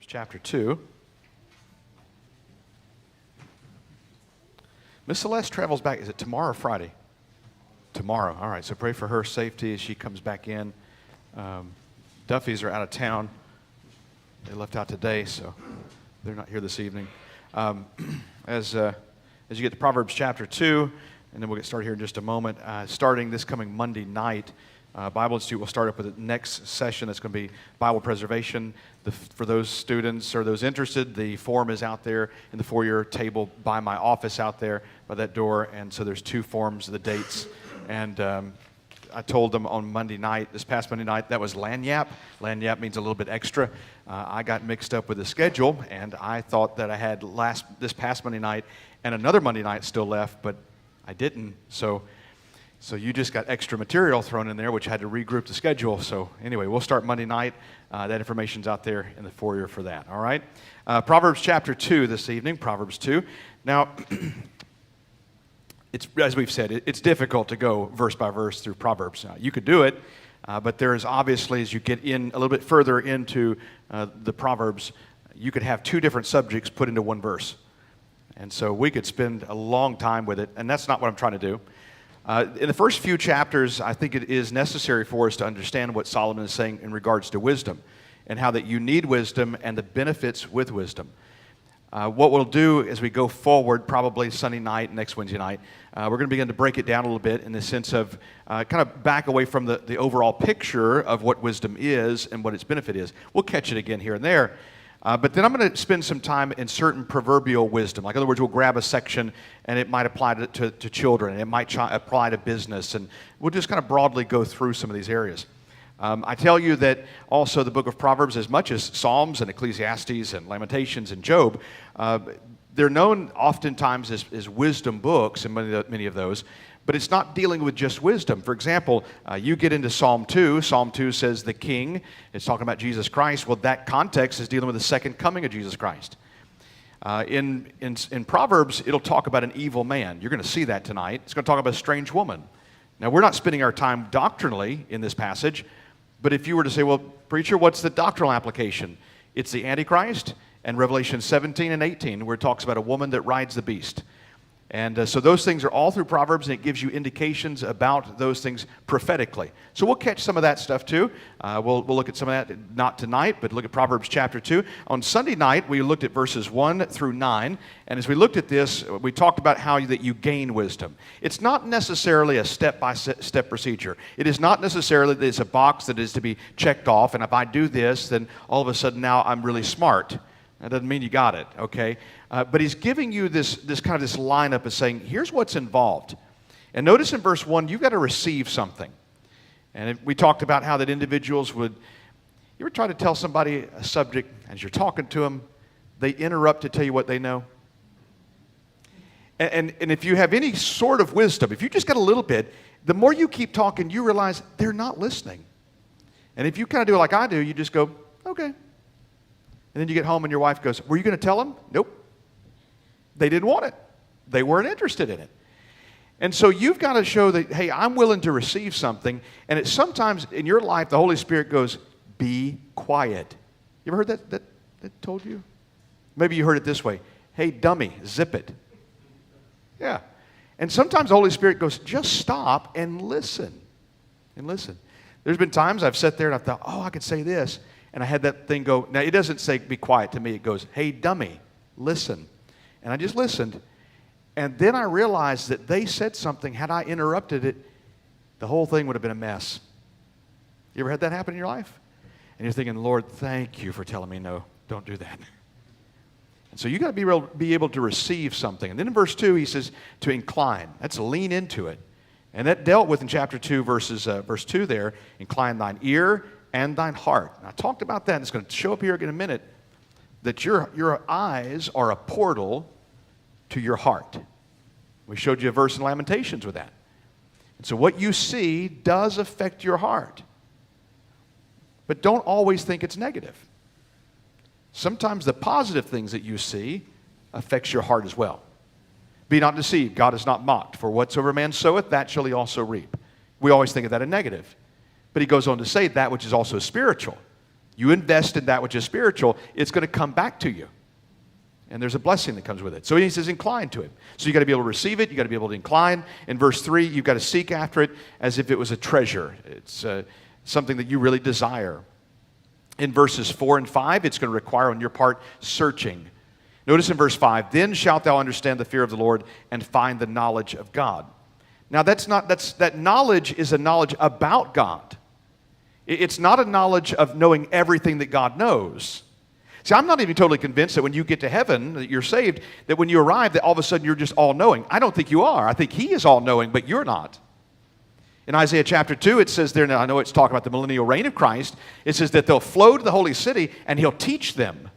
chapter 2. Miss Celeste travels back, is it tomorrow or Friday? Tomorrow. All right, so pray for her safety as she comes back in. Duffys are out of town. They left out today, so they're not here this evening. As you get to Proverbs chapter 2, and then we'll get started here in just a moment. Starting this coming Monday night, Bible Institute will start up with the next session that's going to be Bible preservation. For those students or those interested, the form is out there in the foyer table by my office out there by that door. And so there's two forms of the dates. And I told them on Monday night, this past Monday night, that was lanyap. Lanyap means a little bit extra. I got mixed up with the schedule, and I thought that I had this past Monday night and another Monday night still left, but I didn't. So you just got extra material thrown in there, which had to regroup the schedule. So anyway, we'll start Monday night. That information's out there in the foyer for that, all right? Proverbs chapter 2 this evening, Proverbs 2. Now, it's, as we've said, it's difficult to go verse by verse through Proverbs. You could do it, but there is obviously, as you get in a little bit further into the Proverbs, you could have two different subjects put into one verse. And so we could spend a long time with it, and that's not what I'm trying to do. In the first few chapters, I think it is necessary for us to understand what Solomon is saying in regards to wisdom and how that you need wisdom and the benefits with wisdom. What we'll do as we go forward, probably Sunday night, next Wednesday night, we're going to begin to break it down a little bit in the sense of kind of back away from the overall picture of what wisdom is and what its benefit is. We'll catch it again here and there. But then I'm going to spend some time in certain proverbial wisdom. Like, in other words, we'll grab a section, and it might apply to children, and it might apply to business, and we'll just kind of broadly go through some of these areas. I tell you that also the book of Proverbs, as much as Psalms and Ecclesiastes and Lamentations and Job, they're known oftentimes as wisdom books, and many of those, but it's not dealing with just wisdom. For example, you get into Psalm 2. Psalm 2 says the king. It's talking about Jesus Christ. Well, that context is dealing with the second coming of Jesus Christ. In Proverbs, it'll talk about an evil man. You're going to see that tonight. It's going to talk about a strange woman. Now, we're not spending our time doctrinally in this passage, but if you were to say, well, preacher, what's the doctrinal application? It's the Antichrist and Revelation 17 and 18, where it talks about a woman that rides the beast. And so those things are all through Proverbs, and it gives you indications about those things prophetically. So we'll catch some of that stuff too. We'll look at some of that, not tonight, but look at Proverbs chapter 2. On Sunday night, we looked at verses 1 through 9. And as we looked at this, we talked about how that you gain wisdom. It's not necessarily a step-by-step procedure. It is not necessarily that it's a box that is to be checked off, and if I do this, then all of a sudden now I'm really smart. That doesn't mean you got it, okay? But he's giving you this kind of this lineup of saying, here's what's involved. And notice in verse 1, you've got to receive something. And we talked about how that individuals would, you ever try to tell somebody a subject, as you're talking to them, they interrupt to tell you what they know? And if you have any sort of wisdom, if you just got a little bit, the more you keep talking, you realize they're not listening. And if you kind of do it like I do, you just go, okay. And then you get home and your wife goes, were you going to tell them? Nope. They didn't want it. They weren't interested in it. And so you've got to show that, hey, I'm willing to receive something. And it's sometimes in your life, the Holy Spirit goes, be quiet. You ever heard that told you? Maybe you heard it this way. Hey, dummy, zip it. Yeah. And sometimes the Holy Spirit goes, just stop and listen. And listen. There's been times I've sat there and I thought, oh, I could say this. And I had that thing go, now it doesn't say be quiet to me. It goes, hey, dummy, listen. And I just listened. And then I realized that they said something. Had I interrupted it, the whole thing would have been a mess. You ever had that happen in your life? And you're thinking, Lord, thank you for telling me no, don't do that. And so you got to be able to receive something. And then in verse 2, he says to incline. That's lean into it. And that dealt with in chapter 2, verse 2 there, incline thine ear and thine heart. And I talked about that, and it's going to show up here in a minute, that your eyes are a portal to your heart. We showed you a verse in Lamentations with that. And so what you see does affect your heart. But don't always think it's negative. Sometimes the positive things that you see affects your heart as well. Be not deceived, God is not mocked. For whatsoever man soweth, that shall he also reap. We always think of that in negative. But he goes on to say that which is also spiritual. You invest in that which is spiritual, it's going to come back to you. And there's a blessing that comes with it. So he says incline to it. So you got to be able to receive it. You got to be able to incline. In verse 3, you've got to seek after it as if it was a treasure. It's something that you really desire. In verses 4 and 5, it's going to require on your part searching. Notice in verse 5, then shalt thou understand the fear of the Lord and find the knowledge of God. Now that knowledge is a knowledge about God. It's not a knowledge of knowing everything that God knows. See, I'm not even totally convinced that when you get to heaven, that you're saved, that when you arrive, that all of a sudden you're just all-knowing. I don't think you are. I think He is all-knowing, but you're not. In Isaiah chapter 2, it says there, now I know it's talking about the millennial reign of Christ, it says that they'll flow to the holy city and He'll teach them.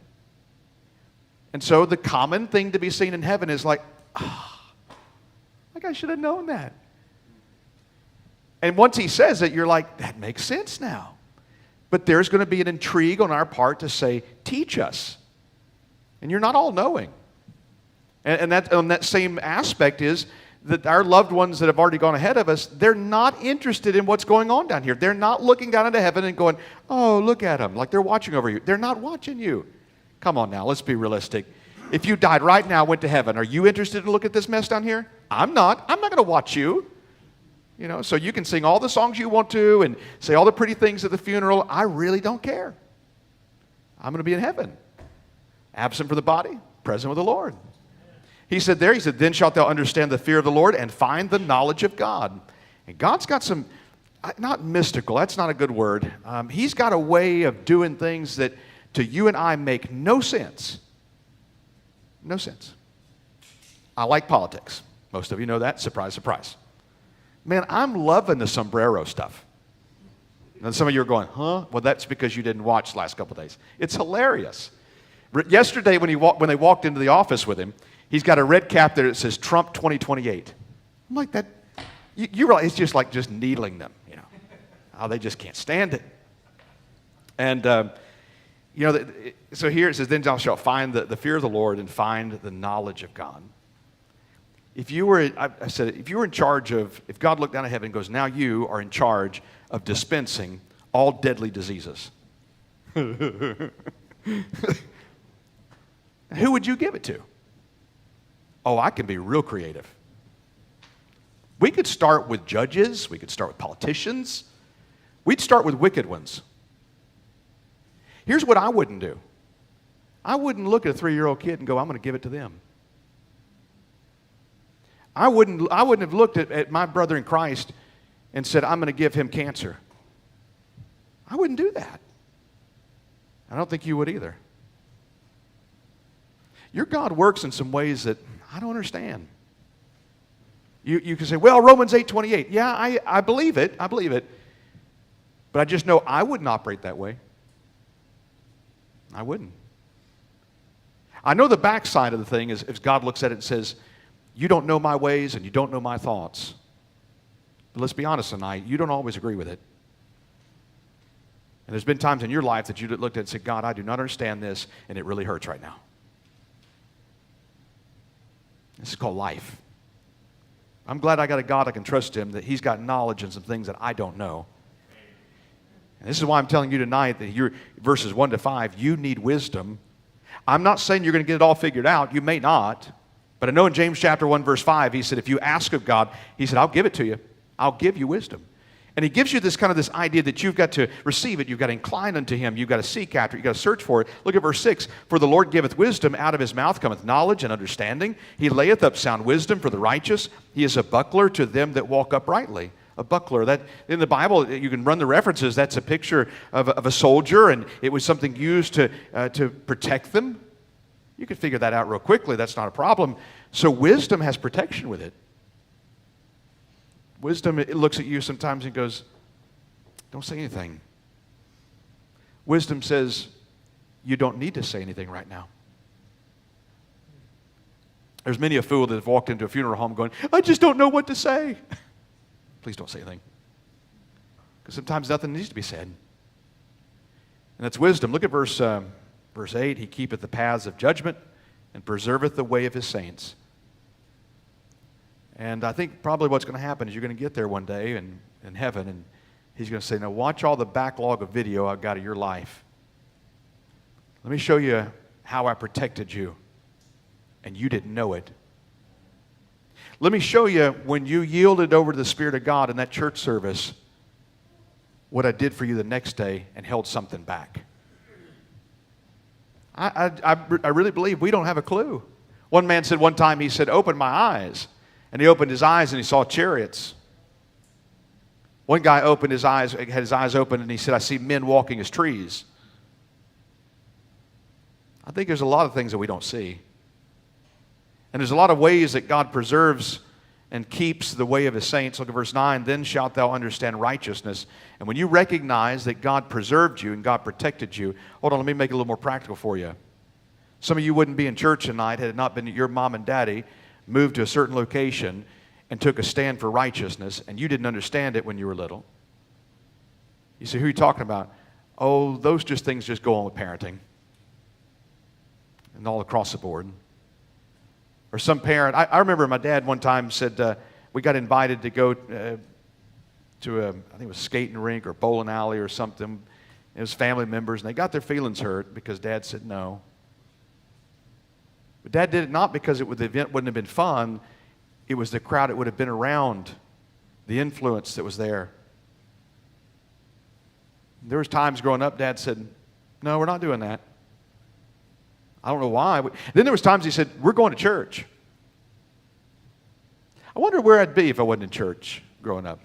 And so the common thing to be seen in heaven is like, like I should have known that. And once He says it, you're like, that makes sense now. But there's going to be an intrigue on our part to say, teach us. And you're not all-knowing. And that, on that same aspect is that our loved ones that have already gone ahead of us, they're not interested in what's going on down here. They're not looking down into heaven and going, oh, look at them, like they're watching over you. They're not watching you. Come on now, let's be realistic. If you died right now, went to heaven, are you interested to look at this mess down here? I'm not. I'm not going to watch you. You know, so you can sing all the songs you want to and say all the pretty things at the funeral. I really don't care. I'm going to be in heaven. Absent from the body, present with the Lord. He said, then shalt thou understand the fear of the Lord and find the knowledge of God. And God's got some, not mystical, that's not a good word. He's got a way of doing things that to you and I make no sense. No sense. I like politics. Most of you know that. Surprise, surprise. Man, I'm loving the sombrero stuff. And some of you are going, huh? Well, that's because you didn't watch the last couple of days. It's hilarious. Yesterday, when they walked into the office with him, he's got a red cap there that says Trump 2028. I'm like, that. You realize it's just like just needling them, you know. Oh, they just can't stand it. And, you know, so here it says, then thou shalt find the fear of the Lord and find the knowledge of God. If you were, I said it, if you were in charge of, if God looked down at heaven and goes, now you are in charge of dispensing all deadly diseases. Who would you give it to? Oh, I can be real creative. We could start with judges. We could start with politicians. We'd start with wicked ones. Here's what I wouldn't do. I wouldn't look at a 3-year-old kid and go, I'm going to give it to them. I wouldn't have looked at my brother in Christ and said, I'm going to give him cancer. I wouldn't do that. I don't think you would either. Your God works in some ways that I don't understand. You can say, well, Romans 8:28. Yeah, I believe it. I believe it. But I just know I wouldn't operate that way. I wouldn't. I know the backside of the thing is if God looks at it and says, you don't know my ways and you don't know my thoughts. But let's be honest tonight, you don't always agree with it. And there's been times in your life that you looked at it and said, God, I do not understand this, and it really hurts right now. This is called life. I'm glad I got a God I can trust Him, that He's got knowledge in some things that I don't know. And this is why I'm telling you tonight that you're, verses 1 to 5, you need wisdom. I'm not saying you're going to get it all figured out. You may not. But I know in James chapter 1, verse 5, he said, if you ask of God, he said, I'll give it to you. I'll give you wisdom. And he gives you this kind of this idea that you've got to receive it. You've got to incline unto him. You've got to seek after it. You've got to search for it. Look at verse 6. For the Lord giveth wisdom. Out of his mouth cometh knowledge and understanding. He layeth up sound wisdom for the righteous. He is a buckler to them that walk uprightly. A buckler. That in the Bible, you can run the references. That's a picture of a soldier, and it was something used to protect them. You can figure that out real quickly. That's not a problem. So wisdom has protection with it. Wisdom, it looks at you sometimes and goes, don't say anything. Wisdom says, you don't need to say anything right now. There's many a fool that have walked into a funeral home going, I just don't know what to say. Please don't say anything. Because sometimes nothing needs to be said. And that's wisdom. Look at verse 8. He keepeth the paths of judgment and preserveth the way of his saints. And I think probably what's going to happen is you're going to get there one day in heaven, and he's going to say, now watch all the backlog of video I've got of your life. Let me show you how I protected you, and you didn't know it. Let me show you when you yielded over to the Spirit of God in that church service, what I did for you the next day and held something back. I really believe we don't have a clue. One man said one time, he said, open my eyes. And he opened his eyes and he saw chariots. One guy opened his eyes, had his eyes open, and he said, I see men walking as trees. I think there's a lot of things that we don't see. And there's a lot of ways that God preserves and keeps the way of his saints. Look at verse 9. Then shalt thou understand righteousness. And when you recognize that God preserved you and God protected you, hold on, let me make it a little more practical for you. Some of you wouldn't be in church tonight had it not been that your mom and daddy moved to a certain location and took a stand for righteousness, and you didn't understand it when you were little. You say, who are you talking about? Oh, those just things just go on with parenting. And all across the board. Or some parent, I remember my dad one time said, we got invited to go to I think it was a skating rink or bowling alley or something. It was family members, and they got their feelings hurt because Dad said no. But Dad did it not because the event wouldn't have been fun. It was the crowd that would have been around, the influence that was there. There was times growing up, Dad said, no, we're not doing that. I don't know why. Then there was times he said, we're going to church. I wonder where I'd be if I wasn't in church growing up.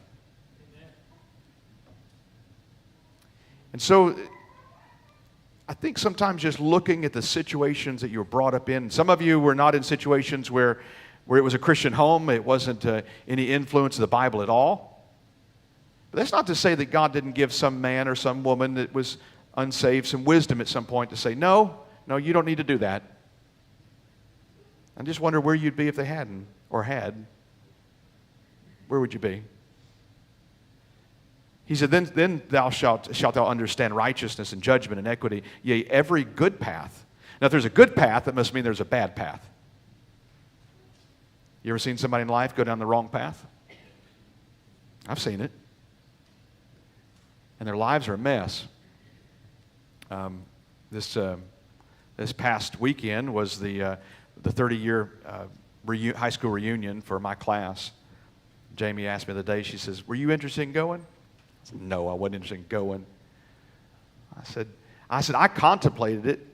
And so I think sometimes just looking at the situations that you were brought up in. Some of you were not in situations where it was a Christian home. It wasn't any influence of the Bible at all. But that's not to say that God didn't give some man or some woman that was unsaved some wisdom at some point to say, no, you don't need to do that. I just wonder where you'd be if they hadn't or had. Where would you be? He said, then shalt thou understand righteousness and judgment and equity, yea, every good path. Now, if there's a good path, that must mean there's a bad path. You ever seen somebody in life go down the wrong path? I've seen it. And their lives are a mess. This past weekend was the 30-year high school reunion for my class. Jamie asked me the other day, she says, were you interested in going? I said, no, I wasn't interested in going. I said, I contemplated it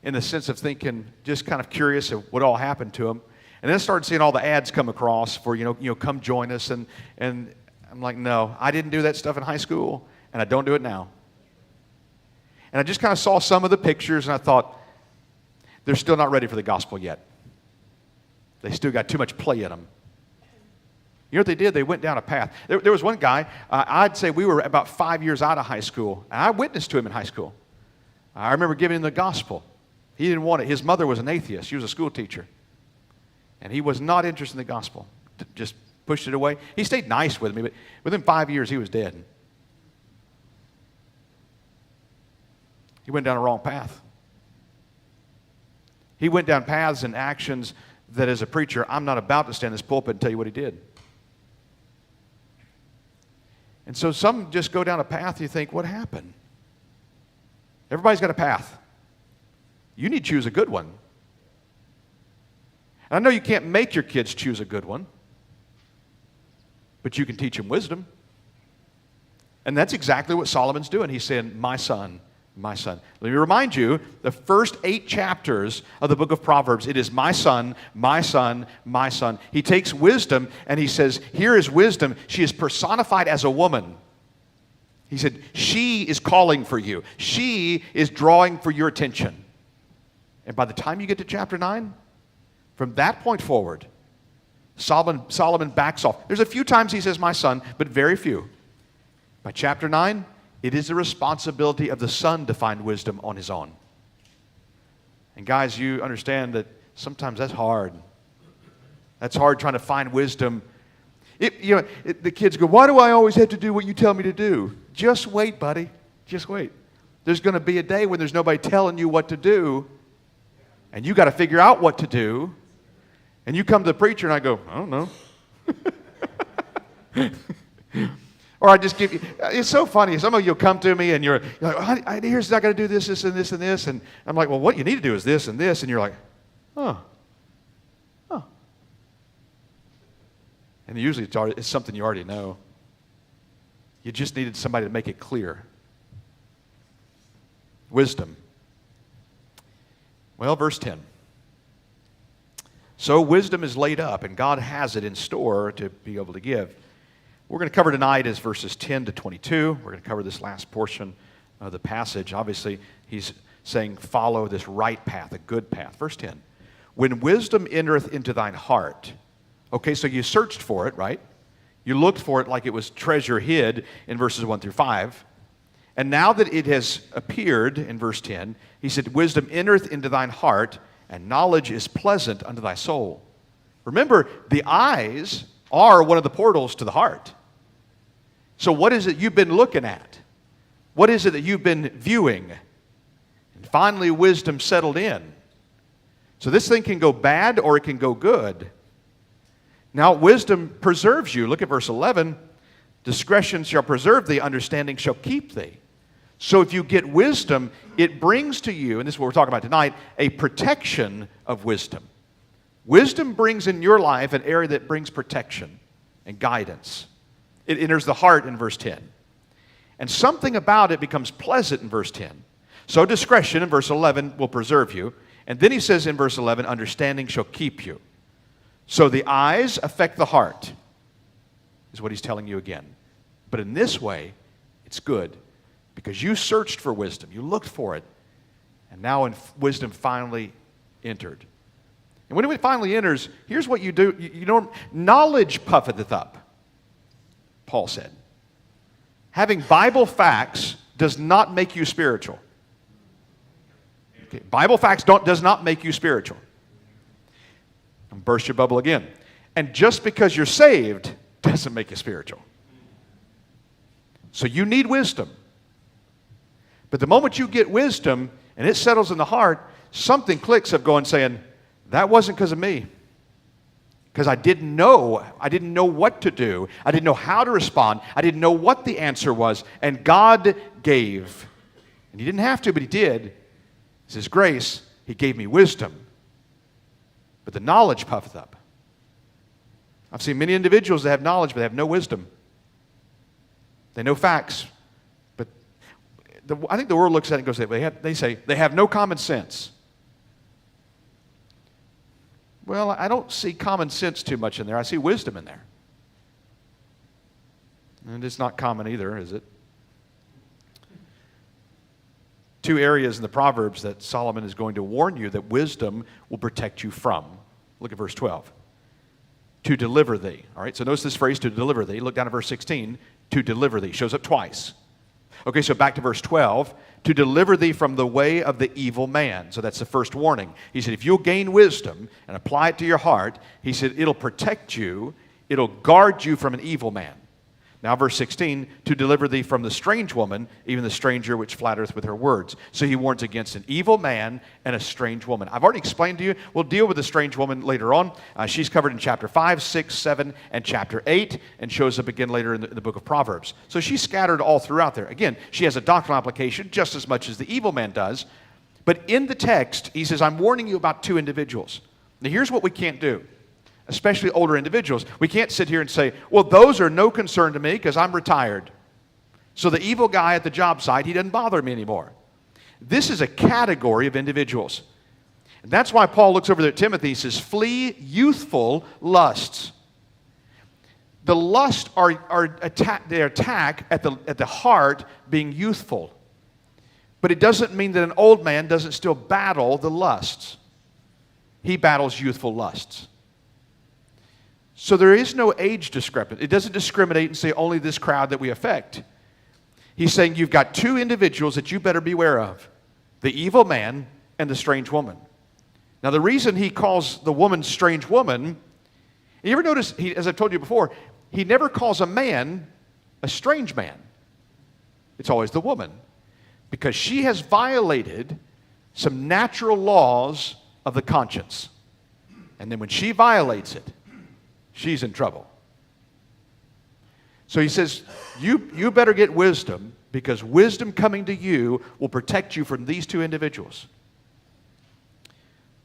in the sense of thinking, just kind of curious of what all happened to them. And then I started seeing all the ads come across for, come join us. And I'm like, no, I didn't do that stuff in high school, and I don't do it now. And I just kind of saw some of the pictures, and I thought, they're still not ready for the gospel yet. They still got too much play in them. You know what they did? They went down a path. There was one guy, I'd say we were about 5 years out of high school, and I witnessed to him in high school. I remember giving him the gospel. He didn't want it. His mother was an atheist. She was a school teacher. And he was not interested in the gospel. Just pushed it away. He stayed nice with me, but within 5 years, he was dead. He went down a wrong path. He went down paths and actions that as a preacher, I'm not about to stand in this pulpit and tell you what he did. And so some just go down a path, you think, what happened? Everybody's got a path. You need to choose a good one. And I know you can't make your kids choose a good one, but you can teach them wisdom. And that's exactly what Solomon's doing. He's saying, my son. My son. Let me remind you, the first 8 chapters of the book of Proverbs, it is my son, my son, my son. He takes wisdom and he says, here is wisdom. She is personified as a woman. He said, she is calling for you. She is drawing for your attention. And by the time you get to chapter 9, from that point forward, Solomon backs off. There's a few times he says, my son, but very few. By chapter 9, it is the responsibility of the son to find wisdom on his own. And guys, you understand that sometimes that's hard. That's hard trying to find wisdom. The kids go, why do I always have to do what you tell me to do? Just wait, buddy. Just wait. There's going to be a day when there's nobody telling you what to do, and you got to figure out what to do. And you come to the preacher, and I go, I don't know. Or I just give you, it's so funny. Some of you will come to me and you're like, here's, I got to do this, this, and this, and this. And I'm like, well, what you need to do is this and this. And you're like, oh. And usually it's something you already know. You just needed somebody to make it clear. Wisdom. Well, verse 10. So wisdom is laid up, and God has it in store to be able to give. We're going to cover tonight is verses 10 to 22. We're going to cover this last portion of the passage. Obviously, he's saying follow this right path, a good path. Verse 10. When wisdom entereth into thine heart. Okay, so you searched for it, right? You looked for it like it was treasure hid in verses 1 through 5. And now that it has appeared in verse 10, he said, wisdom entereth into thine heart, and knowledge is pleasant unto thy soul. Remember, the eyes are one of the portals to the heart. So what is it you've been looking at? What is it that you've been viewing? And finally, wisdom settled in. So this thing can go bad or it can go good. Now, wisdom preserves you. Look at verse 11. Discretion shall preserve thee, understanding shall keep thee. So if you get wisdom, it brings to you, and this is what we're talking about tonight, a protection of wisdom. Wisdom brings in your life an area that brings protection and guidance. It enters the heart in verse 10. And something about it becomes pleasant in verse 10. So discretion in verse 11 will preserve you. And then he says in verse 11, understanding shall keep you. So the eyes affect the heart, is what he's telling you again. But in this way, it's good. Because you searched for wisdom. You looked for it. And now wisdom finally entered. And when it finally enters, here's what you do. You know, knowledge puffeth up, Paul said. Having Bible facts does not make you spiritual. Okay, Bible facts does not make you spiritual. I'll burst your bubble again. And just because you're saved doesn't make you spiritual. So you need wisdom. But the moment you get wisdom and it settles in the heart, something clicks of going saying, that wasn't because of me. Because I didn't know. I didn't know what to do. I didn't know how to respond. I didn't know what the answer was. And God gave. And he didn't have to, but he did. It's his grace. He gave me wisdom. But the knowledge puffeth up. I've seen many individuals that have knowledge, but they have no wisdom. They know facts. But I think the world looks at it and goes, they say, they have no common sense. Well, I don't see common sense too much in there. I see wisdom in there. And it's not common either, is it? Two areas in the Proverbs that Solomon is going to warn you that wisdom will protect you from. Look at verse 12. To deliver thee. All right, so notice this phrase, to deliver thee. Look down at verse 16. To deliver thee. Shows up twice. Okay, so back to verse 12. To deliver thee from the way of the evil man. So that's the first warning. He said, if you'll gain wisdom and apply it to your heart, he said, it'll protect you. It'll guard you from an evil man. Now verse 16, to deliver thee from the strange woman, even the stranger which flattereth with her words. So he warns against an evil man and a strange woman. I've already explained to you, we'll deal with the strange woman later on. She's covered in chapter 5, 6, 7, and chapter 8, and shows up again later in the book of Proverbs. So she's scattered all throughout there. Again, she has a doctrinal application just as much as the evil man does. But in the text, he says, I'm warning you about two individuals. Now here's what we can't do. Especially older individuals. We can't sit here and say, well, those are no concern to me because I'm retired. So the evil guy at the job site, he doesn't bother me anymore. This is a category of individuals. And that's why Paul looks over there at Timothy and says, flee youthful lusts. The lusts they attack at the heart being youthful. But it doesn't mean that an old man doesn't still battle the lusts. He battles youthful lusts. So there is no age discrepancy. It doesn't discriminate and say only this crowd that we affect. He's saying you've got two individuals that you better beware of. The evil man and the strange woman. Now the reason he calls the woman strange woman, you ever notice, as I've told you before, he never calls a man a strange man. It's always the woman. Because she has violated some natural laws of the conscience. And then when she violates it, she's in trouble. So he says, you better get wisdom, because wisdom coming to you will protect you from these two individuals.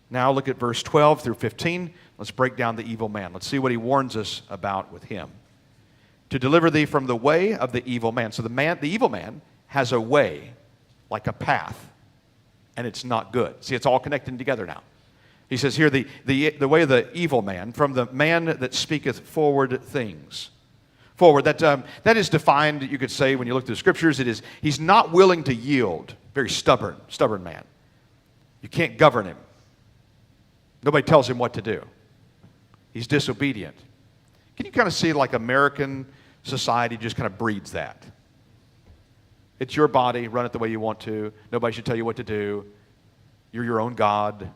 Now look at verse 12 through 15. Let's break down the evil man. Let's see what he warns us about with him. To deliver thee from the way of the evil man. So the evil man has a way, like a path, and it's not good. See, it's all connected together now. He says here, the way of the evil man, from the man that speaketh forward things. Forward, that is defined, you could say, when you look through the scriptures, it is, he's not willing to yield. Very stubborn man. You can't govern him. Nobody tells him what to do. He's disobedient. Can you kind of see like American society just kind of breeds that? It's your body, run it the way you want to. Nobody should tell you what to do. You're your own God.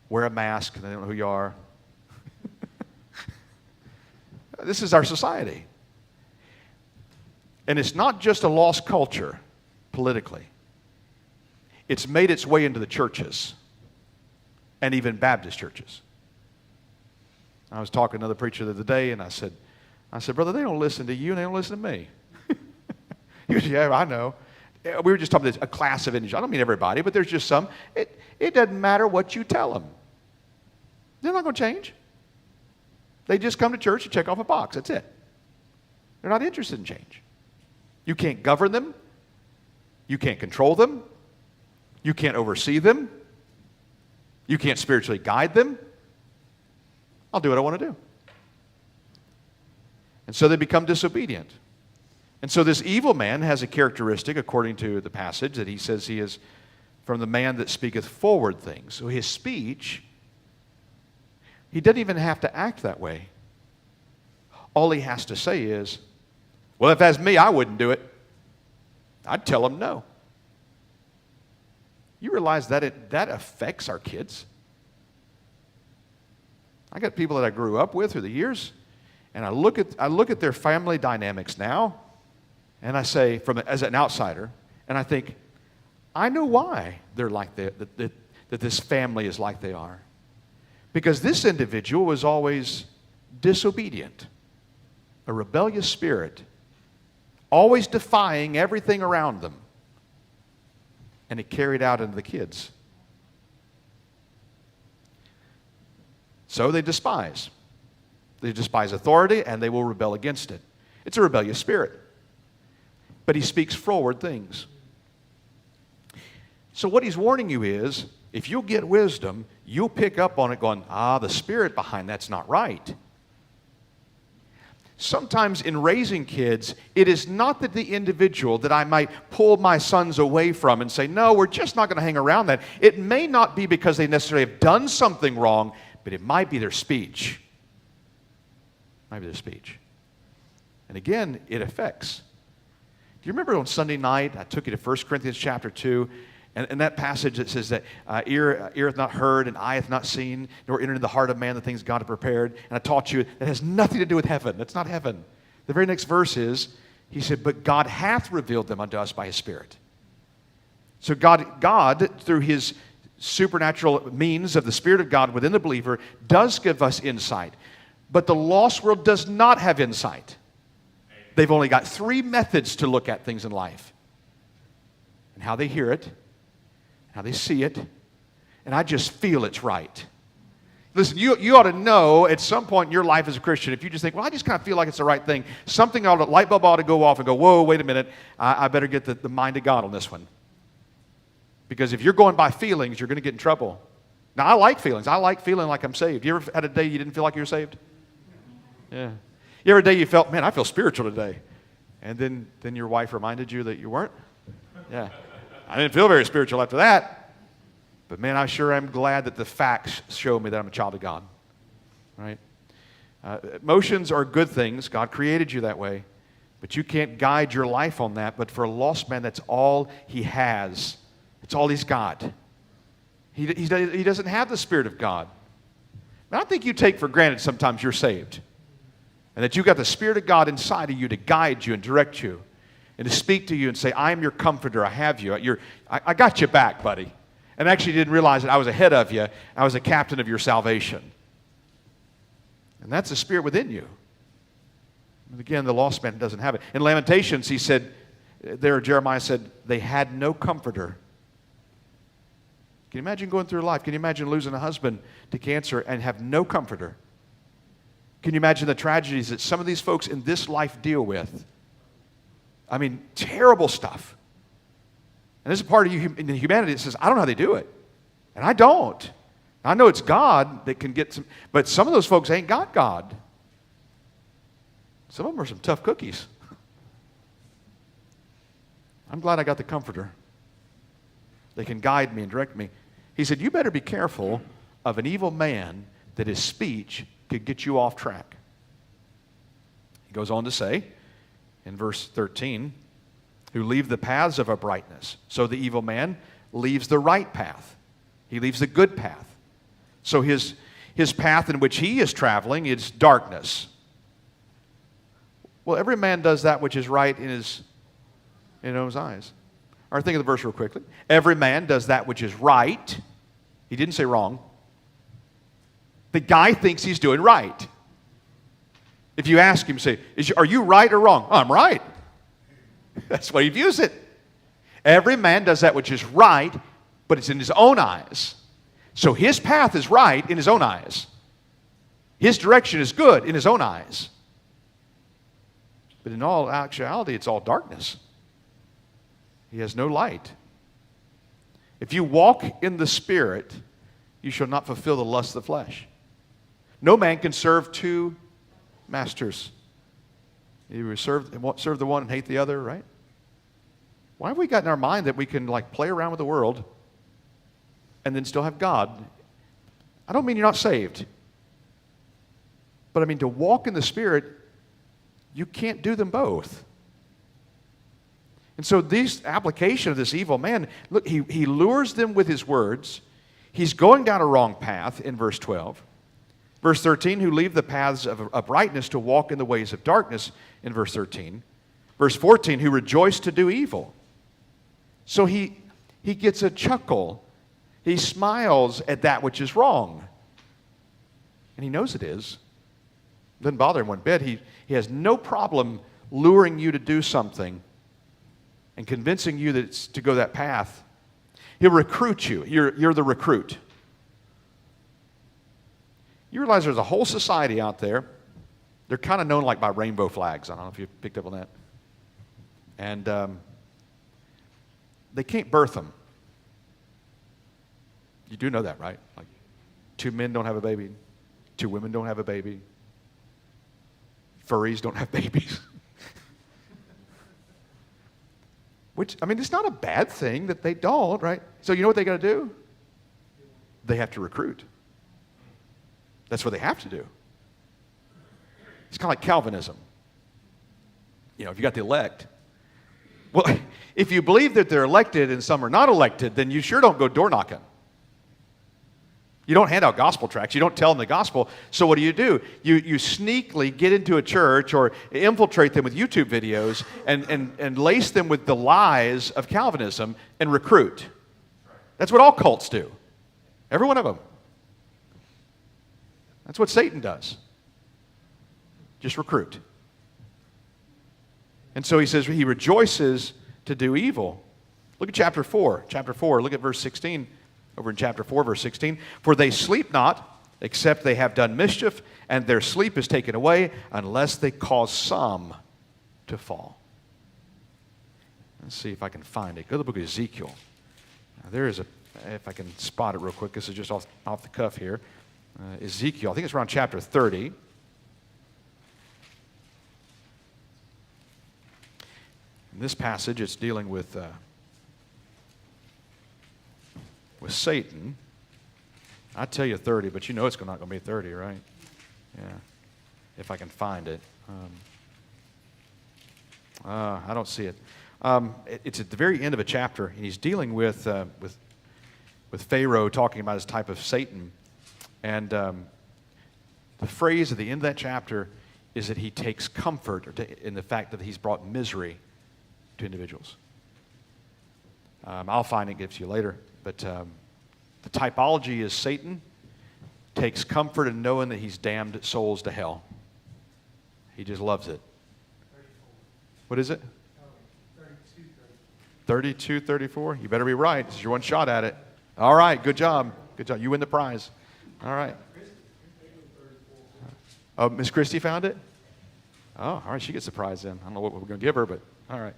Wear a mask, they don't know who you are. This is our society. And it's not just a lost culture politically. It's made its way into the churches, and even Baptist churches. I was talking to another preacher the other day, and I said, brother, they don't listen to you, and they don't listen to me. He goes, yeah, I know. We were just talking about a class of individuals. I don't mean everybody, but there's just some. It doesn't matter what you tell them. They're not going to change. They just come to church and check off a box. That's it. They're not interested in change. You can't govern them. You can't control them. You can't oversee them. You can't spiritually guide them. I'll do what I want to do. And so they become disobedient. And so this evil man has a characteristic, according to the passage, that he says he is from the man that speaketh forward things. So his speech, he doesn't even have to act that way. All he has to say is, well, if that's me, I wouldn't do it. I'd tell them no. You realize that that affects our kids? I got people that I grew up with through the years, and I look at their family dynamics now, and I say, as an outsider, and I think, I know why they're like that this family is like they are. Because this individual was always disobedient, a rebellious spirit, always defying everything around them. And it carried out into the kids. So they despise. They despise authority, and they will rebel against it. It's a rebellious spirit. But he speaks forward things. So what he's warning you is, if you'll get wisdom, you'll pick up on it going, the spirit behind that's not right. Sometimes in raising kids, it is not that the individual that I might pull my sons away from and say, no, we're just not going to hang around that. It may not be because they necessarily have done something wrong, but it might be their speech. It might be their speech. And again, it affects. Do you remember on Sunday night, I took you to 1 Corinthians chapter 2, and that passage that says that ear hath not heard and eye hath not seen, nor entered into the heart of man the things God hath prepared. And I taught you that has nothing to do with heaven. That's not heaven. The very next verse is, he said, but God hath revealed them unto us by his Spirit. So God, through his supernatural means of the Spirit of God within the believer, does give us insight. But the lost world does not have insight. They've only got 3 methods to look at things in life. And how they hear it, how they see it, and I just feel it's right. Listen, you ought to know at some point in your life as a Christian, if you just think, well, I just kind of feel like it's the right thing, light bulb ought to go off and go, whoa, wait a minute, I better get the mind of God on this one. Because if you're going by feelings, you're going to get in trouble. Now, I like feelings. I like feeling like I'm saved. You ever had a day you didn't feel like you were saved? Yeah. You ever a day you felt, man, I feel spiritual today. And then your wife reminded you that you weren't? Yeah. I didn't feel very spiritual after that. But man, I sure am glad that the facts show me that I'm a child of God. Right? Emotions are good things. God created you that way. But you can't guide your life on that. But for a lost man, that's all he has. It's all he's got. He doesn't have the Spirit of God. And I think you take for granted sometimes you're saved. And that you've got the Spirit of God inside of you to guide you and direct you. And to speak to you and say, I am your comforter, I have you. I got you back, buddy. And actually didn't realize that I was ahead of you. I was a captain of your salvation. And that's the Spirit within you. And again, the lost man doesn't have it. In Lamentations, he said, there Jeremiah said, they had no comforter. Can you imagine going through life? Can you imagine losing a husband to cancer and have no comforter? Can you imagine the tragedies that some of these folks in this life deal with? I mean, terrible stuff. And this is part of in humanity that says, I don't know how they do it. And I don't. I know it's God that can get some, but some of those folks ain't got God. Some of them are some tough cookies. I'm glad I got the comforter. They can guide me and direct me. He said, you better be careful of an evil man that his speech could get you off track. He goes on to say in verse 13, who leave the paths of uprightness. So the evil man leaves the right path. He leaves the good path. So his path in which he is traveling is darkness. Well, every man does that which is right in his own eyes. Or think of the verse real quickly. Every man does that which is right. He didn't say wrong. The guy thinks he's doing right. If you ask him, say, are you right or wrong? Oh, I'm right. That's the way he views it. Every man does that which is right, but it's in his own eyes. So his path is right in his own eyes. His direction is good in his own eyes. But in all actuality, it's all darkness. He has no light. If you walk in the Spirit, you shall not fulfill the lust of the flesh. No man can serve two masters. You serve the one and hate the other, right? Why have we got in our mind that we can like play around with the world and then still have God? I don't mean you're not saved. But I mean to walk in the Spirit, you can't do them both. And so this application of this evil man, look, he lures them with his words. He's going down a wrong path in verse 12. Verse 13, who leave the paths of uprightness to walk in the ways of darkness in verse 13. Verse 14, who rejoice to do evil. So he gets a chuckle. He smiles at that which is wrong. And he knows it is. Doesn't bother him one bit. He has no problem luring you to do something and convincing you that it's to go that path. He'll recruit you. You're the recruit. You realize there's a whole society out there. They're kind of known like by rainbow flags. I don't know if you picked up on that. And they can't birth them. You do know that, right? Like 2 men don't have a baby. 2 women don't have a baby. Furries don't have babies. Which, I mean, it's not a bad thing that they don't, right? So you know what they got to do? They have to recruit. That's what they have to do. It's kind of like Calvinism. You know, if you got the elect. Well, if you believe that they're elected and some are not elected, then you sure don't go door knocking. You don't hand out gospel tracts. You don't tell them the gospel. So what do? You sneakily get into a church or infiltrate them with YouTube videos and lace them with the lies of Calvinism and recruit. That's what all cults do. Every one of them. That's what Satan does. Just recruit. And so he says he rejoices to do evil. Look at chapter 4. Chapter 4, look at verse 16. Over in chapter 4, verse 16. For they sleep not, except they have done mischief, and their sleep is taken away, unless they cause some to fall. Let's see if I can find it. Go to the book of Ezekiel. Now, there is if I can spot it real quick, this is just off the cuff here. Ezekiel, I think it's around chapter 30. In this passage, it's dealing with Satan. I'd tell you 30, but you know it's not going to be 30, right? Yeah, if I can find it. I don't see it. It's at the very end of a chapter, and he's dealing with Pharaoh, talking about his type of Satan. And the phrase at the end of that chapter is that he takes comfort in the fact that he's brought misery to individuals. I'll find it and give it to you later. But the typology is Satan takes comfort in knowing that he's damned souls to hell. He just loves it. What is it? 32-34. You better be right. This is your one shot at it. All right, good job. Good job. You win the prize. All right. Oh, Miss Christie found it? Oh, all right, she gets the prize then. I don't know what we're going to give her, but all right.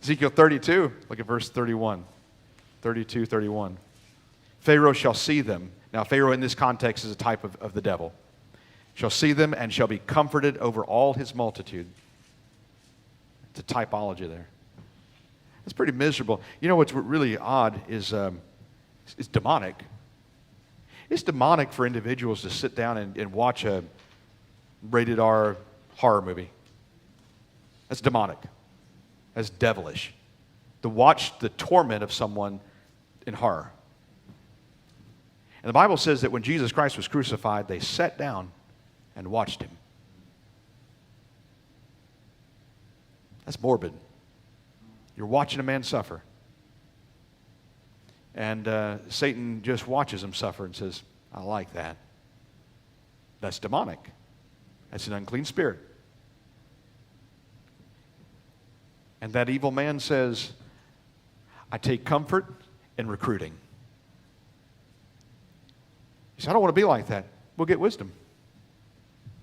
Ezekiel 32, look at verse 31. 32-31. Pharaoh shall see them. Now, Pharaoh in this context is a type of the devil. Shall see them and shall be comforted over all his multitude. It's a typology there. It's pretty miserable. You know what's really odd is it's demonic. It's demonic for individuals to sit down and watch a rated R horror movie. That's demonic. That's devilish. To watch the torment of someone in horror. And the Bible says that when Jesus Christ was crucified, they sat down and watched him. That's morbid. You're watching a man suffer. And Satan just watches him suffer and says, I like that. That's demonic. That's an unclean spirit. And that evil man says, I take comfort in recruiting. He said, I don't want to be like that. We'll get wisdom.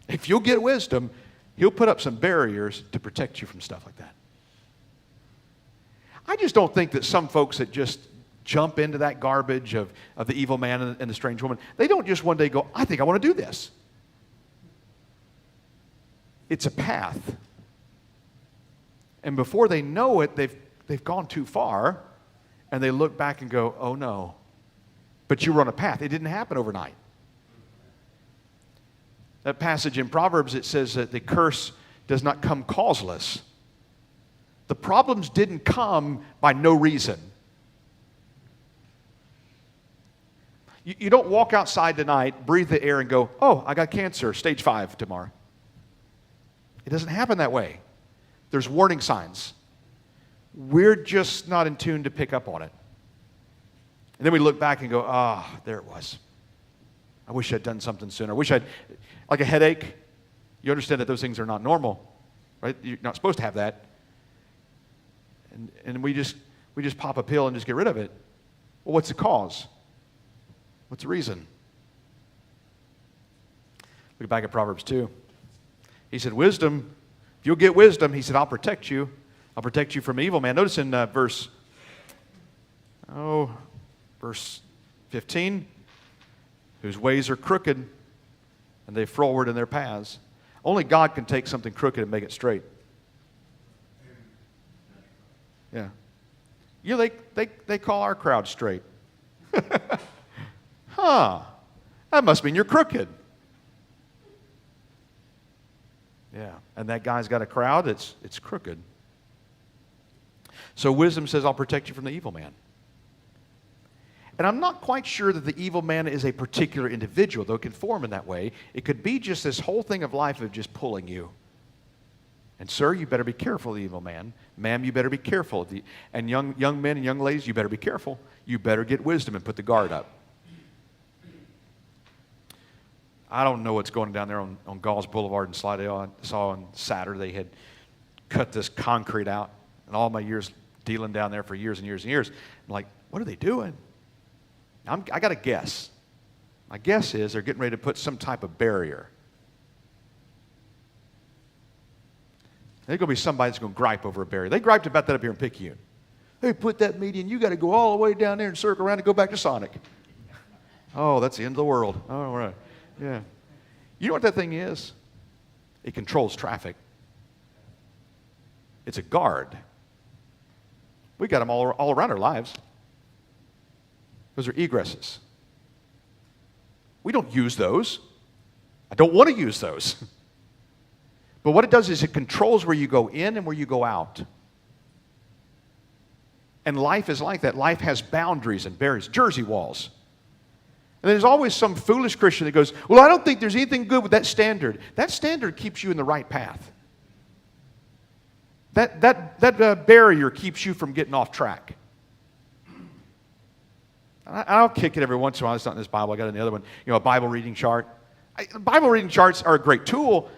If you'll get wisdom, he'll put up some barriers to protect you from stuff like that. I just don't think that some folks that just jump into that garbage of the evil man and the strange woman, they don't just one day go, I think I want to do this. It's a path. And before they know it, they've gone too far, and they look back and go, oh no. But you were on a path. It didn't happen overnight. That passage in Proverbs, it says that the curse does not come causeless. The problems didn't come by no reason. You don't walk outside tonight, breathe the air, and go, oh, I got cancer, stage 5 tomorrow. It doesn't happen that way. There's warning signs. We're just not in tune to pick up on it. And then we look back and go, there it was. I wish I'd done something sooner. I wish I'd, like a headache, you understand that those things are not normal, right? You're not supposed to have that. And we just pop a pill and just get rid of it. Well, what's the cause? What's the reason? Look back at Proverbs 2. He said, wisdom, if you'll get wisdom, he said, I'll protect you. I'll protect you from evil man. Notice in verse 15, whose ways are crooked, and they froward in their paths. Only God can take something crooked and make it straight. Yeah. You know, they call our crowd straight. Huh. That must mean you're crooked. Yeah. And that guy's got a crowd that's crooked. So wisdom says, I'll protect you from the evil man. And I'm not quite sure that the evil man is a particular individual, though it can form in that way. It could be just this whole thing of life of just pulling you. And sir, you better be careful of the evil man. Ma'am, you better be careful. And young men and young ladies, you better be careful. You better get wisdom and put the guard up. I don't know what's going down there on Gauls Boulevard in Slidell. I saw on Saturday they had cut this concrete out. And all my years dealing down there for years and years and years, I'm like, what are they doing? I got a guess. My guess is they're getting ready to put some type of barrier. There's going to be somebody that's going to gripe over a barrier. They griped about that up here in Picayune. They put that median, you got to go all the way down there and circle around and go back to Sonic. Oh, that's the end of the world. All right. Yeah. You know what that thing is? It controls traffic. It's a guard. We got them all around our lives. Those are egresses. We don't use those. I don't want to use those. But what it does is it controls where you go in and where you go out. And life is like that. Life has boundaries and barriers, Jersey walls. And there's always some foolish Christian that goes, well, I don't think there's anything good with that standard. That standard keeps you in the right path. That barrier keeps you from getting off track. I'll kick it every once in a while. It's not in this Bible. I got another one. You know, a Bible reading chart. Bible reading charts are a great tool,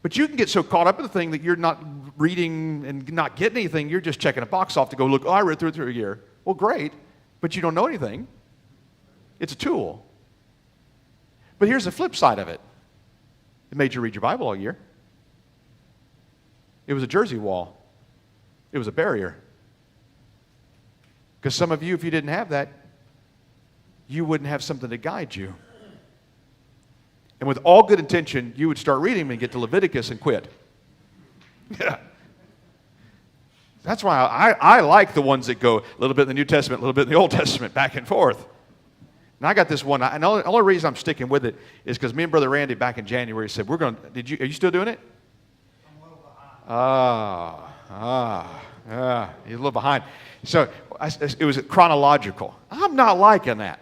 But you can get so caught up in the thing that you're not reading and not getting anything. You're just checking a box off to go, look, oh, I read through a year. Well, great, but you don't know anything. It's a tool. But here's the flip side of it. It made you read your Bible all year. It was a Jersey wall. It was a barrier. Because some of you, if you didn't have that, you wouldn't have something to guide you. And with all good intention, you would start reading and get to Leviticus and quit. Yeah. That's why I like the ones that go a little bit in the New Testament, a little bit in the Old Testament, back and forth. And I got this one, and the only reason I'm sticking with it is because me and Brother Randy back in January said, are you still doing it? I'm a little behind. You're a little behind. So it was chronological. I'm not liking that.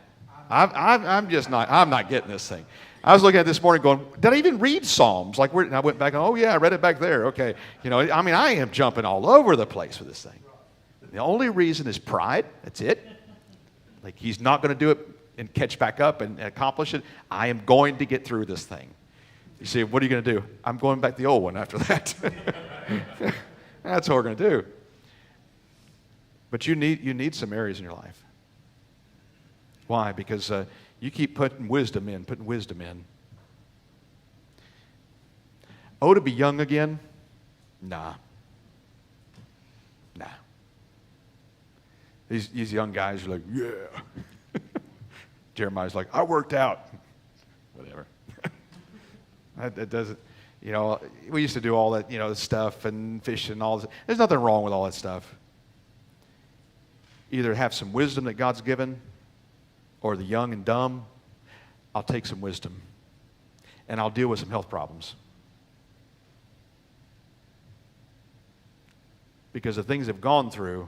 I'm just not, I'm not getting this thing. I was looking at it this morning going, did I even read Psalms? And I went back and, oh yeah, I read it back there. Okay. I am jumping all over the place with this thing. The only reason is pride. That's it. Like he's not going to do it and catch back up and accomplish it. I am going to get through this thing. You say, what are you going to do? I'm going back to the old one after that. That's what we're going to do. But you need some areas in your life. Why? Because you keep putting wisdom in. Oh, to be young again? Nah. These young guys are like, yeah. Jeremiah's like, I worked out. Whatever. That doesn't, we used to do all that, stuff and fish and all this. There's nothing wrong with all that stuff. Either have some wisdom that God's given, or the young and dumb, I'll take some wisdom. And I'll deal with some health problems. Because the things they've gone through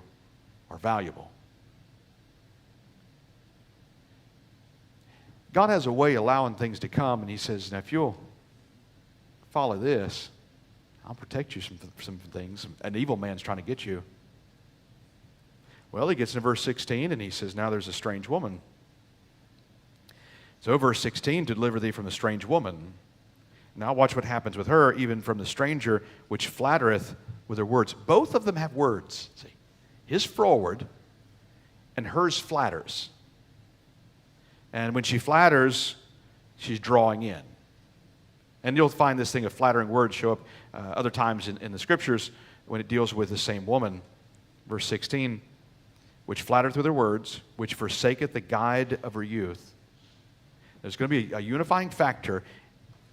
are valuable. God has a way of allowing things to come, and he says, now if you'll follow this, I'll protect you from some things. An evil man's trying to get you. Well, he gets into verse 16, and he says, now there's a strange woman. So verse 16, to deliver thee from the strange woman. Now watch what happens with her, even from the stranger, which flattereth with her words. Both of them have words. See, his forward, and hers flatters. And when she flatters, she's drawing in. And you'll find this thing of flattering words show up other times in the Scriptures when it deals with the same woman. Verse 16, which flattereth with her words, which forsaketh the guide of her youth. There's going to be a unifying factor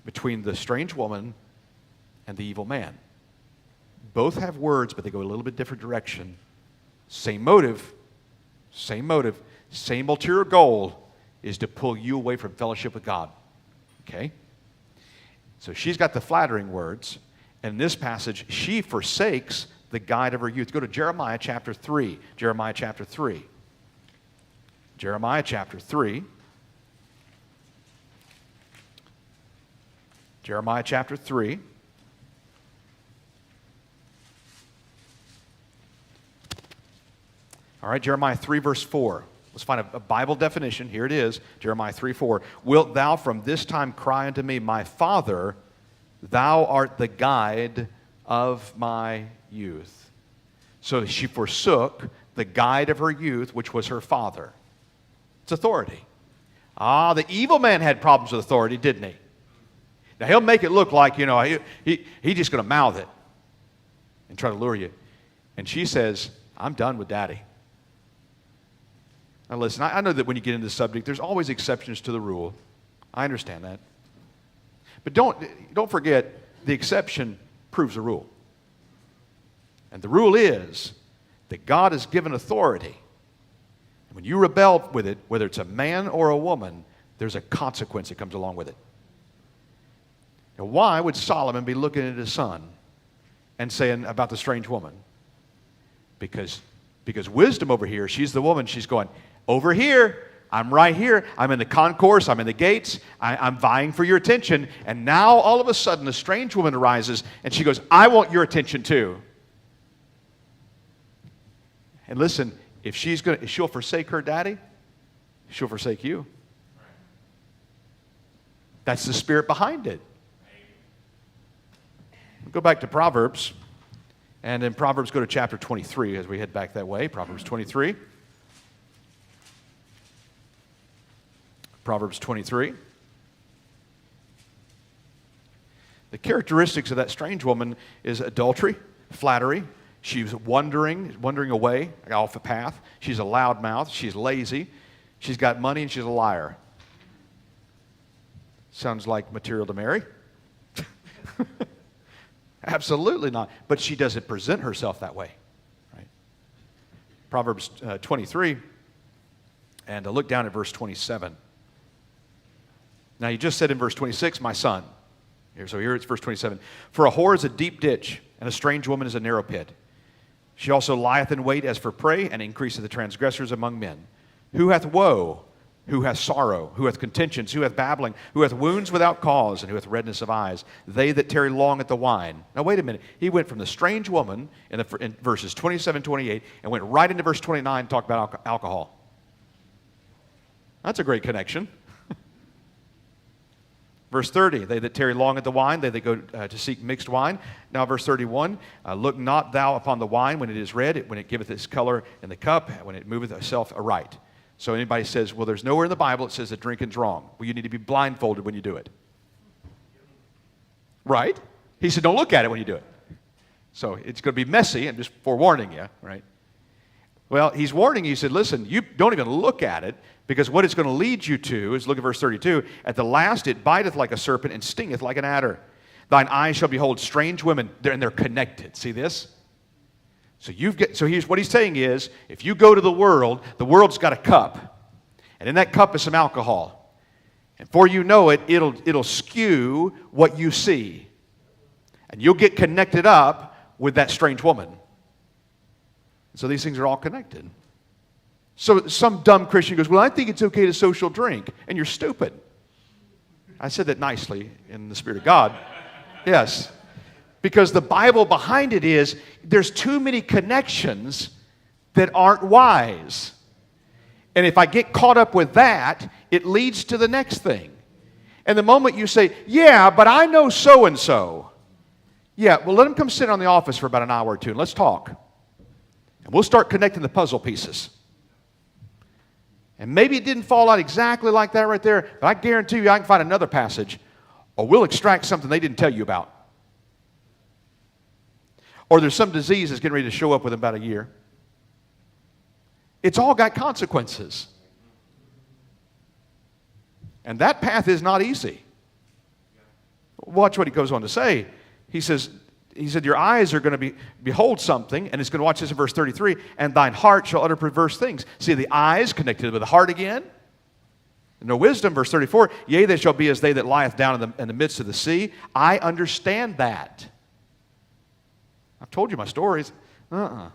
between the strange woman and the evil man. Both have words, but they go a little bit different direction. Same motive, same ulterior goal is to pull you away from fellowship with God. Okay? So she's got the flattering words, and in this passage, she forsakes the guide of her youth. Go to Jeremiah chapter 3. Jeremiah chapter 3. Jeremiah chapter 3. Jeremiah chapter 3. All right, Jeremiah 3 verse 4. Let's find a Bible definition. Here it is, Jeremiah 3:4. Wilt thou from this time cry unto me, my Father, thou art the guide of my youth. So she forsook the guide of her youth, which was her father. It's authority. The evil man had problems with authority, didn't he? Now he'll make it look like, he's just going to mouth it and try to lure you. And she says, I'm done with Daddy. Now listen, I know that when you get into this subject, there's always exceptions to the rule. I understand that. But don't forget, the exception proves the rule. And the rule is that God has given authority. And when you rebel with it, whether it's a man or a woman, there's a consequence that comes along with it. Now, why would Solomon be looking at his son and saying about the strange woman? Because wisdom over here, she's the woman, she's going, over here, I'm right here, I'm in the concourse, I'm in the gates, I'm vying for your attention, and now all of a sudden a strange woman arises and she goes, I want your attention too. And listen, if she'll forsake her daddy, she'll forsake you. That's the spirit behind it. Go back to Proverbs. And in Proverbs, go to chapter 23 as we head back that way. Proverbs 23. Proverbs 23. The characteristics of that strange woman is adultery, flattery. She's wandering away off the path. She's a loudmouth. She's lazy. She's got money, and she's a liar. Sounds like material to marry. Absolutely not. But she doesn't present herself that way. Right? Proverbs 23, and look down at verse 27. Now, you just said in verse 26, my son. So here it's verse 27. For a whore is a deep ditch, and a strange woman is a narrow pit. She also lieth in wait as for prey, and increaseth the transgressors among men. Who hath woe? Who hath sorrow? Who hath contentions? Who hath babbling? Who hath wounds without cause? And who hath redness of eyes? They that tarry long at the wine. Now wait a minute. He went from the strange woman in verses 27, 28, and went right into verse 29 and talked about alcohol. That's a great connection. Verse 30, they that tarry long at the wine, they that go to seek mixed wine. Now verse 31, look not thou upon the wine when it is red, when it giveth its color in the cup, when it moveth itself aright. So anybody says, well, there's nowhere in the Bible that says that drinking's wrong. Well, you need to be blindfolded when you do it. Right? He said, don't look at it when you do it. So it's going to be messy. I'm just forewarning you, right? Well, he's warning you. He said, listen, you don't even look at it, because what it's going to lead you to is, look at verse 32, at the last it biteth like a serpent and stingeth like an adder. Thine eyes shall behold strange women, and they're connected. See this? So here's what he's saying is, if you go to the world's got a cup, and in that cup is some alcohol. And before you know it, it'll skew what you see. And you'll get connected up with that strange woman. So these things are all connected. So some dumb Christian goes, well, I think it's okay to social drink, and you're stupid. I said that nicely in the Spirit of God. Yes. Because the Bible behind it is, there's too many connections that aren't wise. And if I get caught up with that, it leads to the next thing. And the moment you say, yeah, but I know so-and-so. Yeah, well, let them come sit in the office for about an hour or two, and let's talk. And we'll start connecting the puzzle pieces. And maybe it didn't fall out exactly like that right there, but I guarantee you I can find another passage, or we'll extract something they didn't tell you about. Or there's some disease that's getting ready to show up within about a year. It's all got consequences. And that path is not easy. Watch what he goes on to say. He said, your eyes are going to behold something, and it's going to watch this in verse 33, and thine heart shall utter perverse things. See, the eyes connected with the heart again. No wisdom, verse 34, yea, they shall be as they that lieth down in the midst of the sea. I understand that. I've told you my stories. We're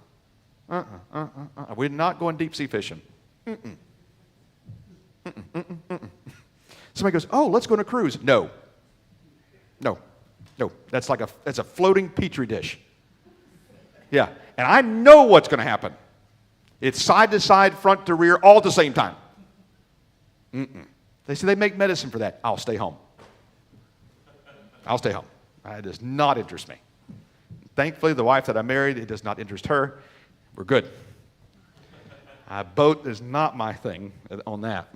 not going deep sea fishing. Somebody goes, oh, let's go on a cruise. No. That's a floating petri dish. Yeah, and I know what's going to happen. It's side to side, front to rear, all at the same time. They say they make medicine for that. I'll stay home. It does not interest me. Thankfully, the wife that I married, it does not interest her. We're good. A boat is not my thing on that.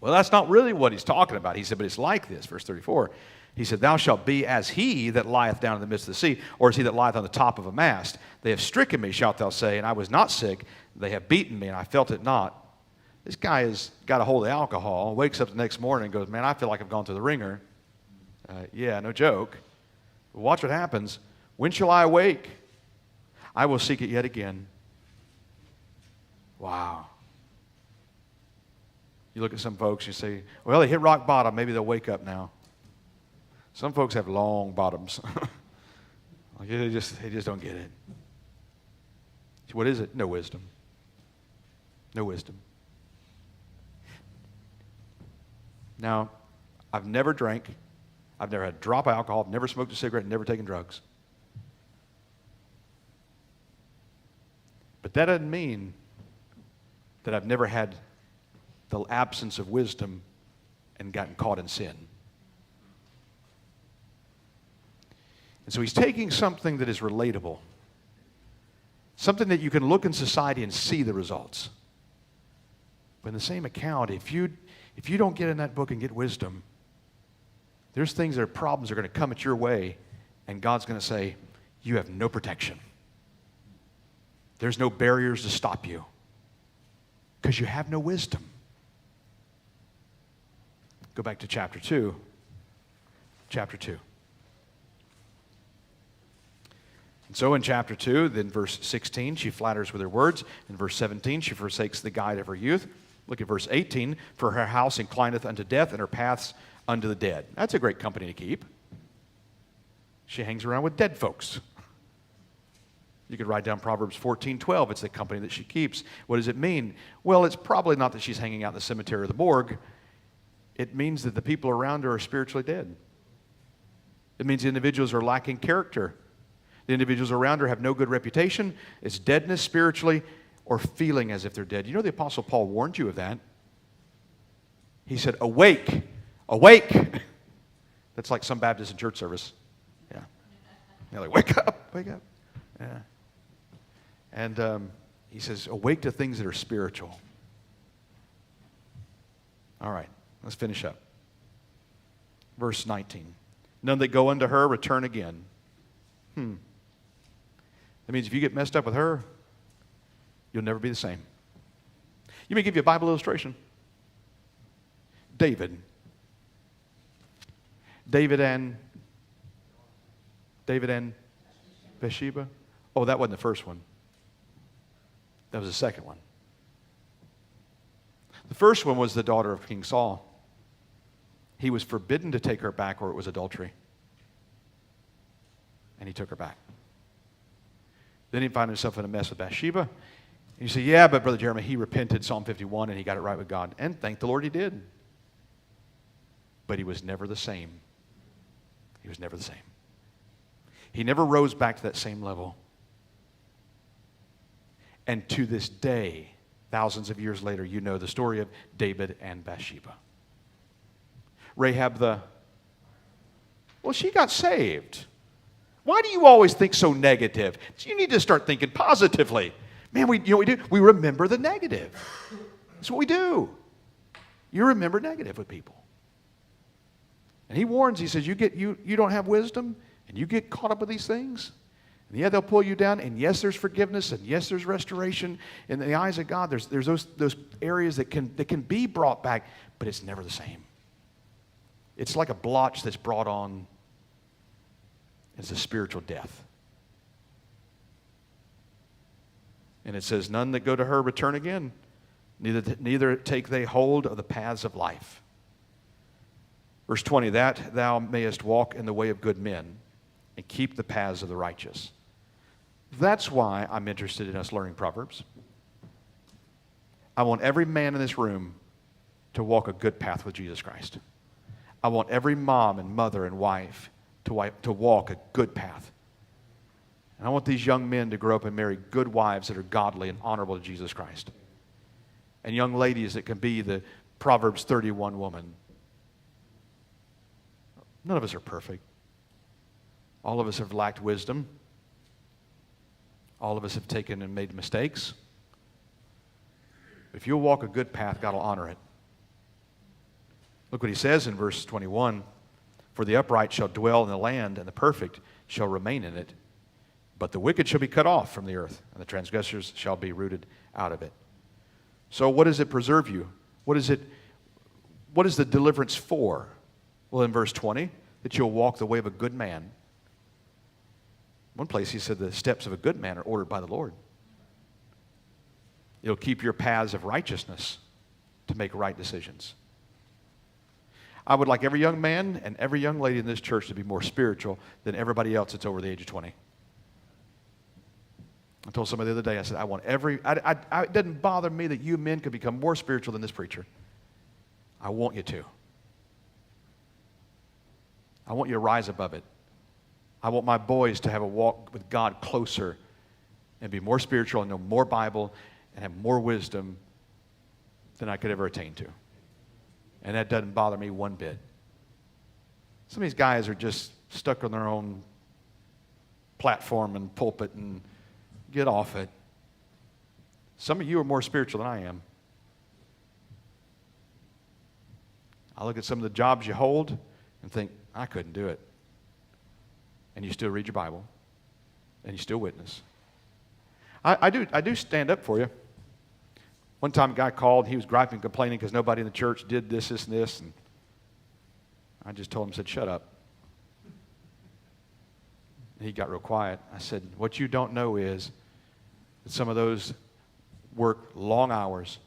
Well, that's not really what he's talking about. He said, but it's like this, verse 34. He said, thou shalt be as he that lieth down in the midst of the sea, or as he that lieth on the top of a mast. They have stricken me, shalt thou say, and I was not sick. They have beaten me, and I felt it not. This guy has got a hold of alcohol, wakes up the next morning and goes, man, I feel like I've gone through the ringer. Yeah, no joke. Watch what happens. When shall I awake? I will seek it yet again. Wow. You look at some folks, you say, well, they hit rock bottom. Maybe they'll wake up now. Some folks have long bottoms. They just don't get it. What is it? No wisdom. No wisdom. Now, I've never drank. I've never had a drop of alcohol. I've never smoked a cigarette. Never taken drugs. But that doesn't mean that I've never had the absence of wisdom and gotten caught in sin. And so he's taking something that is relatable, something that you can look in society and see the results. But in the same account, if you don't get in that book and get wisdom, there's things that are problems that are going to come at your way, and God's going to say, you have no protection. There's no barriers to stop you because you have no wisdom. Go back to chapter 2. Chapter 2. And so in chapter 2, then verse 16, she flatters with her words. In verse 17, she forsakes the guide of her youth. Look at verse 18. For her house inclineth unto death, and her paths unto the dead. That's a great company to keep. She hangs around with dead folks. You could write down Proverbs 14:12. It's the company that she keeps. What does it mean? Well, it's probably not that she's hanging out in the cemetery or the morgue. It means that the people around her are spiritually dead. It means the individuals are lacking character. The individuals around her have no good reputation. It's deadness spiritually or feeling as if they're dead. You know the Apostle Paul warned you of that. He said, awake, awake. That's like some Baptists in church service. Yeah. They're like, wake up, wake up. Yeah. And he says, awake to things that are spiritual. All right, let's finish up. Verse 19. None that go unto her return again. That means if you get messed up with her, you'll never be the same. You may give you a Bible illustration. David and Bathsheba. Oh, that wasn't the first one. That was the second one. The first one was the daughter of King Saul. He was forbidden to take her back or it was adultery. And he took her back. Then he found himself in a mess with Bathsheba. And you say, yeah, but Brother Jeremy, he repented, Psalm 51, and he got it right with God. And thank the Lord he did. But he was never the same. He was never the same. He never rose back to that same level. And to this day, thousands of years later, you know the story of David and Bathsheba. Rahab well, she got saved. Why do you always think so negative? You need to start thinking positively. Man, you know what we do? We remember the negative. That's what we do. You remember negative with people. And he warns, he says, you don't have wisdom, and you get caught up with these things. And yeah, they'll pull you down, and yes, there's forgiveness, and yes, there's restoration. In the eyes of God, there's those areas that can be brought back, but it's never the same. It's like a blotch that's brought on. It's a spiritual death. And it says, none that go to her return again, neither take they hold of the paths of life. Verse 20, that thou mayest walk in the way of good men and keep the paths of the righteous. That's why I'm interested in us learning Proverbs. I want every man in this room to walk a good path with Jesus Christ. I want every mom and mother and wife to walk a good path. And I want these young men to grow up and marry good wives that are godly and honorable to Jesus Christ. And young ladies that can be the Proverbs 31 woman. None of us are perfect. All of us have lacked wisdom. All of us have taken and made mistakes. If you'll walk a good path, God will honor it. Look what he says in verse 21. For the upright shall dwell in the land, and the perfect shall remain in it. But the wicked shall be cut off from the earth, and the transgressors shall be rooted out of it. So what does it preserve you? What is the deliverance for? Well, in verse 20, that you'll walk the way of a good man. One place he said the steps of a good man are ordered by the Lord. It'll keep your paths of righteousness to make right decisions. I would like every young man and every young lady in this church to be more spiritual than everybody else that's over the age of 20. I told somebody the other day, I said, it doesn't bother me that you men could become more spiritual than this preacher. I want you to. I want you to rise above it. I want my boys to have a walk with God closer and be more spiritual and know more Bible and have more wisdom than I could ever attain to. And that doesn't bother me one bit. Some of these guys are just stuck on their own platform and pulpit and get off it. Some of you are more spiritual than I am. I look at some of the jobs you hold and think, I couldn't do it. And you still read your Bible. And you still witness. I do stand up for you. One time a guy called, he was griping, complaining because nobody in the church did this, and this. And I just told him, said, shut up. And he got real quiet. I said, what you don't know is that some of those work long hours.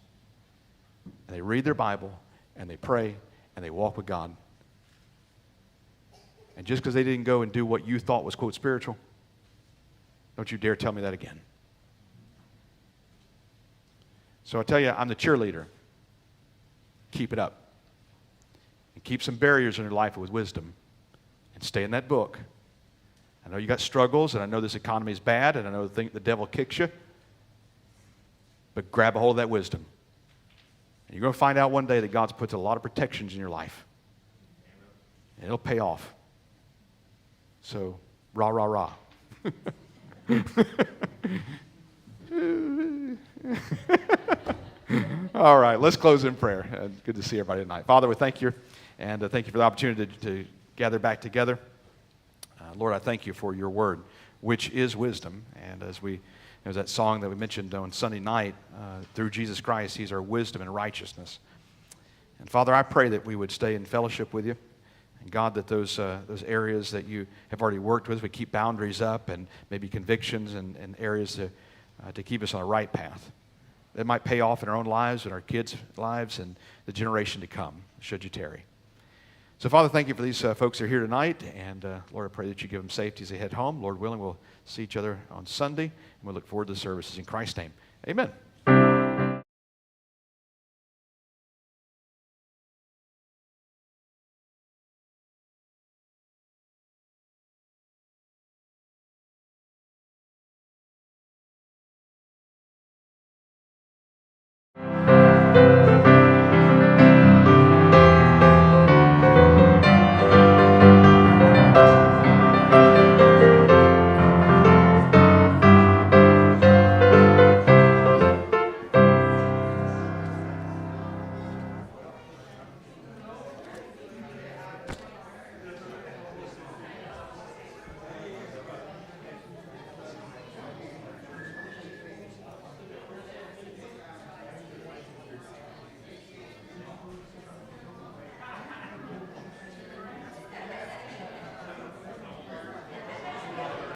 And they read their Bible, and they pray, and they walk with God. And just because they didn't go and do what you thought was, quote, spiritual, don't you dare tell me that again. So I tell you, I'm the cheerleader. Keep it up. And keep some barriers in your life with wisdom. And stay in that book. I know you got struggles, and I know this economy is bad, and I know the devil kicks you. But grab a hold of that wisdom. And you're going to find out one day that God's put a lot of protections in your life. And it'll pay off. So, rah, rah, rah. All right, let's close in prayer. Good to see everybody tonight. Father, we thank you, and thank you for the opportunity to gather back together. Lord, I thank you for your word, which is wisdom. And as that song that we mentioned on Sunday night, through Jesus Christ, he's our wisdom and righteousness. And Father, I pray that we would stay in fellowship with you. And God, that those areas that you have already worked with, we keep boundaries up and maybe convictions and areas to keep us on the right path. That might pay off in our own lives and our kids' lives and the generation to come, should you tarry. So, Father, thank you for these folks that are here tonight. And, Lord, I pray that you give them safety as they head home. Lord willing, we'll see each other on Sunday. And we look forward to the services. In Christ's name, amen.